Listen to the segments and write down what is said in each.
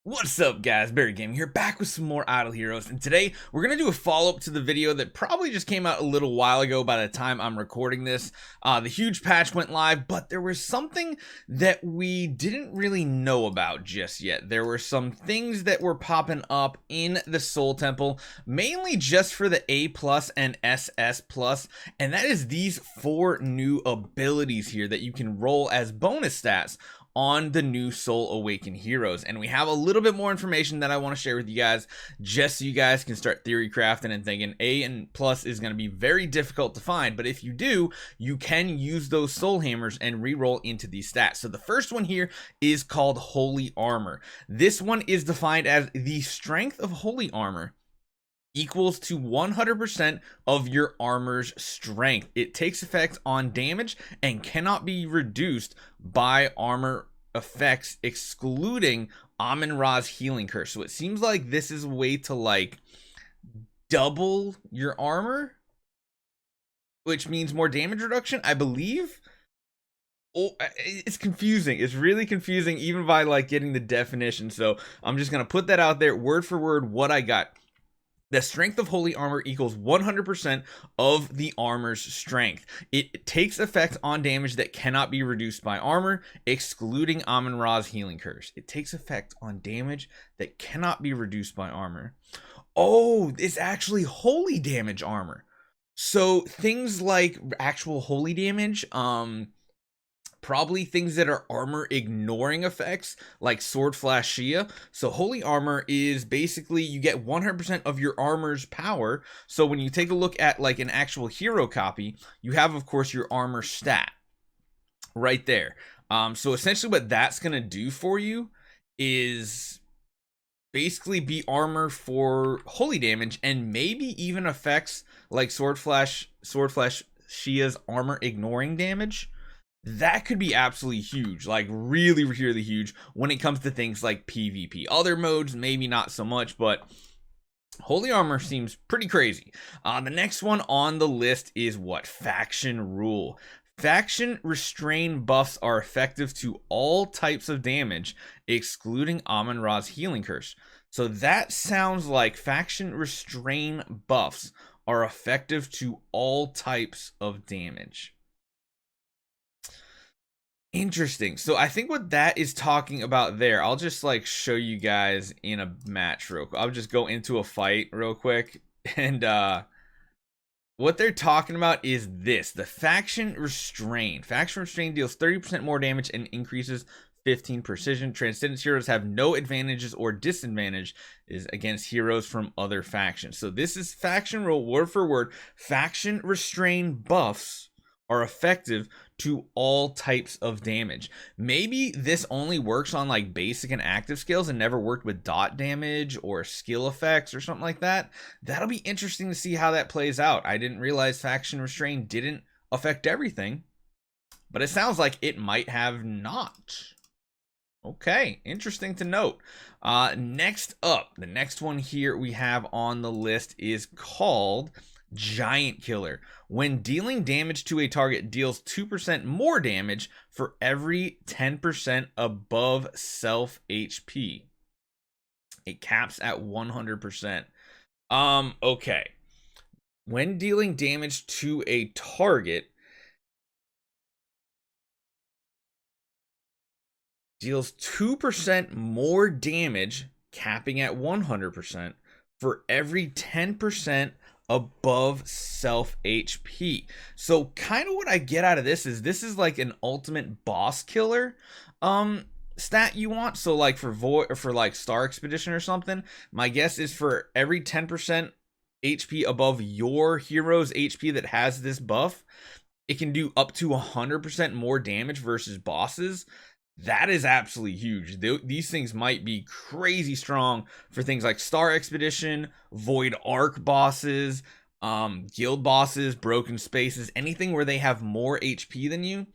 What's up guys, Barry Gaming here, back with some more Idle Heroes, and today we're going to do a follow-up to the video that probably just came out a little while ago by the time I'm recording this. The huge patch went live, but there was something that we didn't really know about just yet. There were some things that were popping up in the Soul Temple, mainly just for the A+ and SS+, and that is these 4 new abilities here that you can roll as bonus stats on the new Soul Awakened heroes. And we have a little bit more information that I want to share with you guys, just so you guys can start theory crafting and thinking A and plus is going to be very difficult to find, but if you do, you can use those soul hammers and reroll into these stats. So the first one here is called Holy Armor. This one is defined as the strength of Holy Armor equals to 100% of your armor's strength. It takes effect on damage and cannot be reduced by armor effects excluding Amun-Ra's healing curse. So it seems like this is a way to like double your armor, which means more damage reduction, I believe. Oh, it's confusing. It's really confusing even by like getting the definition. So I'm just gonna put that out there word for word what I got. The strength of Holy Armor equals 100% of the armor's strength. It takes effect on damage that cannot be reduced by armor, excluding Amun-Ra's healing curse. It takes effect on damage that cannot be reduced by armor. Oh, it's actually holy damage armor. So things like actual holy damage, probably things that are armor ignoring effects like Sword Flash Shia. So Holy Armor is basically you get 100% of your armor's power. So when you take a look at like an actual hero copy, you have of course your armor stat right there. So essentially what that's going to do for you is basically be armor for holy damage and maybe even effects like Sword Flash Shia's armor ignoring damage. That could be absolutely huge, like really, really huge when it comes to things like PvP. Other modes, maybe not so much, but Holy Armor seems pretty crazy. The next one on the list is what? Faction Rule. Faction Restrain buffs are effective to all types of damage, excluding Amun-Ra's healing curse. So that sounds like Faction Restrain buffs are effective to all types of damage. Interesting. So I think what that is talking about there, I'll just like show you guys in a match real quick. I'll just go into a fight real quick. And what they're talking about is this, the Faction Restrain. Faction Restrain deals 30% more damage and increases 15 precision. Transcendence heroes have no advantages or disadvantages against heroes from other factions. So this is Faction Rule, word for word. Faction Restrain buffs are effective to all types of damage. Maybe this only works on like basic and active skills and never worked with dot damage or skill effects or something like that. That'll be interesting to see how that plays out. I didn't realize Faction Restrain didn't affect everything, but it sounds like it might have not. Okay, interesting to note. Next up, the next one here we have on the list is called Giant Killer. When dealing damage to a target, deals 2% more damage for every 10% above self HP. It caps at 100%. Okay. When dealing damage to a target, deals 2% more damage, capping at 100%, for every 10% above self HP. So kind of what I get out of this is like an ultimate boss killer stat you want. So like for Void or for like Star Expedition or something, my guess is for every 10% HP above your hero's HP that has this buff, it can do up to 100% more damage versus bosses. That is absolutely huge. These things might be crazy strong for things like Star Expedition, Void Arc bosses, guild bosses, broken spaces, anything where they have more HP than you.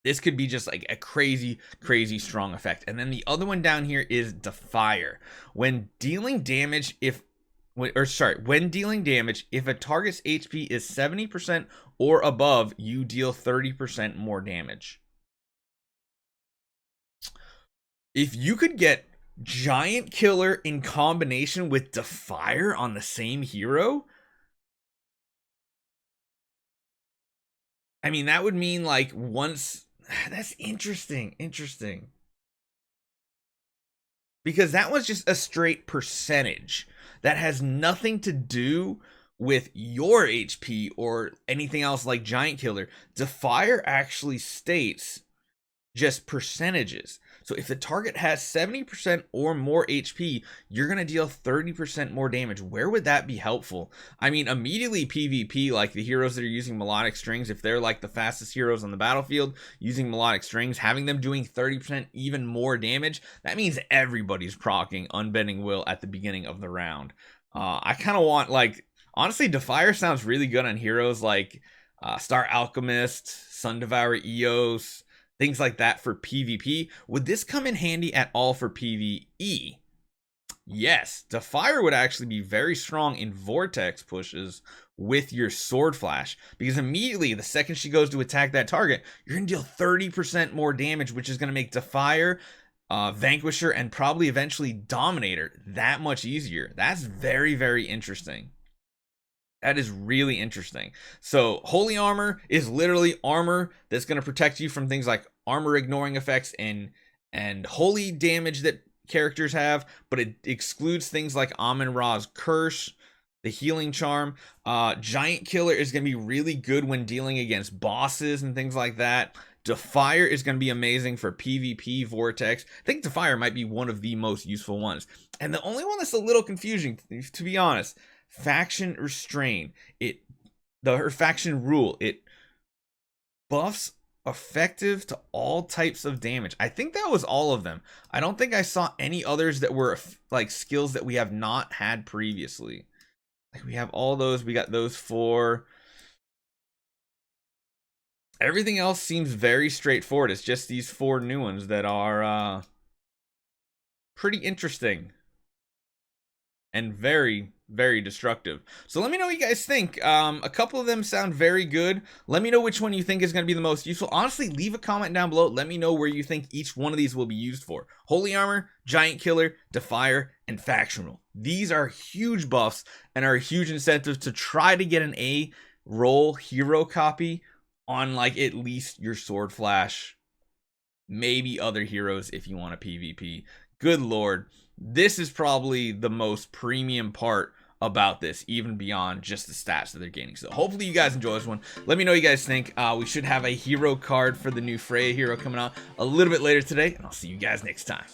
This could be just like a crazy, crazy strong effect. And then the other one down here is Defier. When dealing damage, when dealing damage, if a target's HP is 70% or above, you deal 30% more damage. If you could get Giant Killer in combination with Defier on the same hero, I mean, that would mean like once. That's interesting. Because that was just a straight percentage that has nothing to do with your HP or anything else like Giant Killer. Defier actually states just percentages. So if the target has 70% or more HP, you're going to deal 30% more damage. Where would that be helpful? I mean, immediately PvP, like the heroes that are using melodic strings, if they're like the fastest heroes on the battlefield using melodic strings, having them doing 30% even more damage, that means everybody's proccing Unbending Will at the beginning of the round. I kind of want, like, honestly, Defier sounds really good on heroes like Star Alchemist, Sun Devourer Eos, things like that for PvP. Would this come in handy at all for PvE? Yes, Defier would actually be very strong in Vortex pushes with your Sword Flash, because immediately the second she goes to attack that target, you're going to deal 30% more damage, which is going to make Defier, Vanquisher, and probably eventually Dominator that much easier. That's very, very interesting. That is really interesting. So Holy Armor is literally armor that's going to protect you from things like armor ignoring effects and holy damage that characters have, but it excludes things like Amun-Ra's Curse, the healing charm. Giant Killer is going to be really good when dealing against bosses and things like that. Defier is going to be amazing for PvP Vortex. I think Defier might be one of the most useful ones. And the only one that's a little confusing, to be honest, Faction Restrain. Her faction rule, it buffs effective to all types of damage. I think that was all of them. I don't think I saw any others that were like skills that we have not had previously. Like, we have all those. We got those 4. Everything else seems very straightforward. It's just these 4 new ones that are pretty interesting and very, very destructive. So let me know what you guys think. A couple of them sound very good. Let me know which one you think is going to be the most useful. Honestly, leave a comment down below. Let me know where you think each one of these will be used for. Holy Armor, Giant Killer, Defier, and Faction Rule. These are huge buffs and are a huge incentive to try to get an A roll hero copy on, like, at least your Sword Flash, maybe other heroes if you want a PvP. Good lord, this is probably the most premium part about this, even beyond just the stats that they're gaining. So hopefully you guys enjoy this one. Let me know what you guys think. We should have a hero card for the new Freya hero coming out a little bit later today, and I'll see you guys next time.